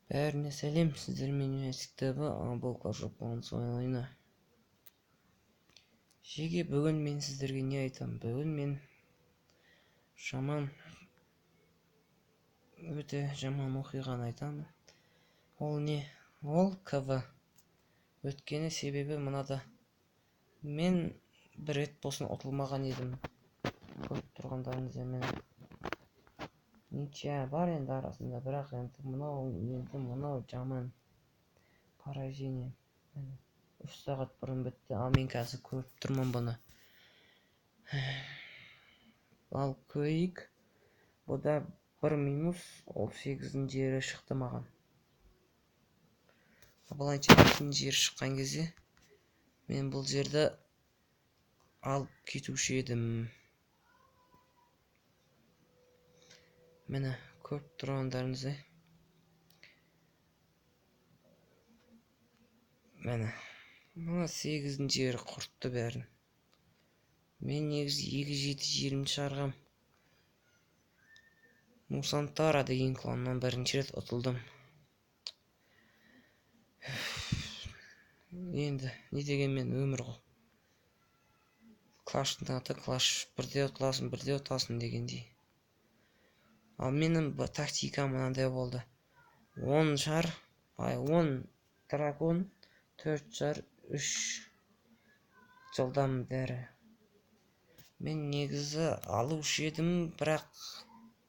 Бәріне сәлем, сіздермен университет кітабы бұл класс жоқтығын ойына. Жеке бүгін мен сіздерге не айтам? Бүгін мен өте жаман оқиғаны айтамын. Ол не? Ол КВ. Өткені себебі мынада. Мен бір рет болсын ұтылмаған едім. Көріп тұрғандарыңыз мені. Ничия бар енді арасында, бірақ мынау жаман поражение. 3 сағат бұрын бітті, ал мен қазір көріп тұрмын бұны. Ал көйік, бұда 1 минус, ол 8-дің жері шықты маған. Бұлайынша 2-дің жері шыққан кезде, мен бұл жерді алып кетуші едім. Мені көріп тұрғандарыңыздай. Мені. Мына 8-дің жері құртты бәрін. Мен негізі 2-7 шығарғам. Мусантара деген кланнан бірінші рет ұтылдым. Енді, не деген мен өмір ғой. Клаштың аты клаш. Бірде ұтыласын дегендей. Ал менің тактикам мынандай болды. 10 дракон, 4 шар, 3 жылдам дәрі. Мен негізі алушы едім, бірақ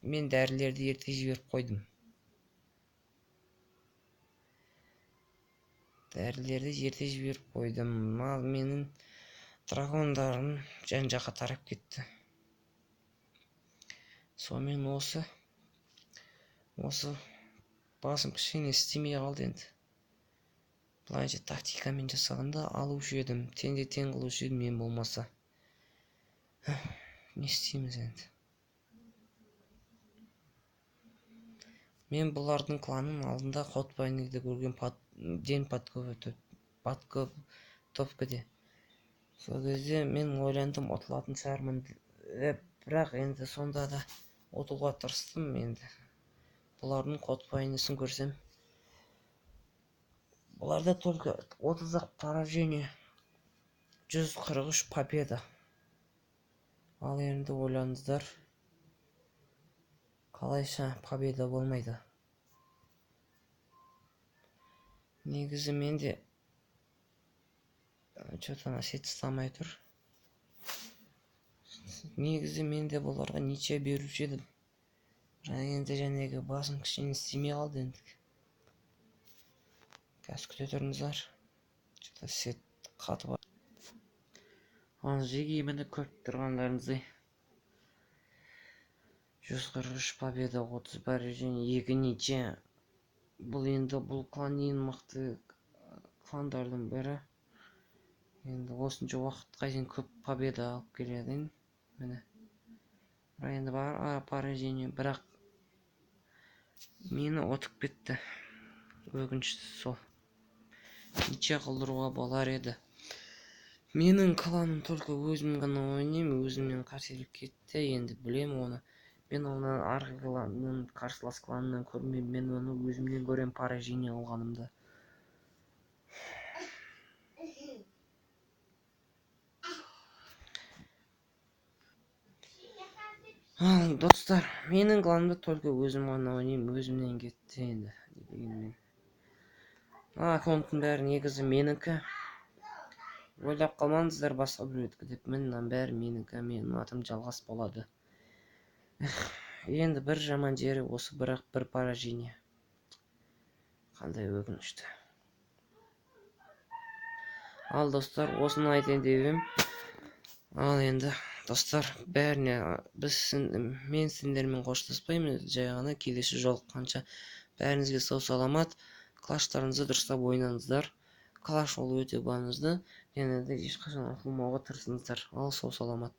мен дәрілерді ерте жіберіп қойдым. Ал менің дракондарым жан-жаққа тарап кетті. Сонымен осы басым кішкене істемей қалды енді. Бұлайынша тактикамен жасағанда алушы едім, тең қылушы едім мен болмаса. Не істейміз енді? Мен бұлардың кланын алдында Хотбайнерді көрген ден подготовкаде. Сол кезде мен ойландым, ұтылатын шығармын, бірақ енді сонда да ұтылуға тырыстым енді. Бұлардың Хотбайнерсін көрсем. Бұларда только 30-ақ поражение, 143 победа. Ал енді ойлаңыздар, қалайша победа болмайды. Негізі менде что-то сет ұстамай тұр. Негізі менде бұларға ничия беруші едім. Енді жәнегі басым кішкене істемей қалды енді. Қазір күте тұрыңыздар. Что-то сет қатып бар. Ал жеге мені көріп тұрғандарыңыздай. 143 победа, 30 поражение, 2 ничия. Бұл клан ең мықты кландардың бірі. Енді осынша уақытқа дейін көп победа алып келеді. Міне. Енді бар поражение, бірақ мені ұтып кетті. Өкініштісі сол. Ничия қылдыруға болар еді. Менің кланым только өзім ғана ойнаймын, өзімнен қателік кетті. Енді білем оны. Мен оны арғы кланның, қарсылас кланынан көрмеймін. Мен оны өзімнен көрем поражение алғанымды. Ал достар, менің кланымды только өзім ғана ойнаймын, өзімнен кетті енді. Аккаунттың бәрі негізі менікі. Ойлап қалмаңыздар басқа біреудікі деп. Мынның бәрі менікі, менің атым жалғас болады. Енді бір жаман жері осы, бірақ бір поражение. Қандай өкінішті. Ал достар, осыны айтайын деп едім. Ал енді достар, бәріне мен сендермен қоштаспаймын, жай ғана келесі жолыққанша бәріңізге сау саламат. Клаштарыңызды дұрыстап ойнаңыздар. Клаш ол өте маңызды. Және де ешқашан ұтылмауға тырысыңыздар. Ал сау саламат.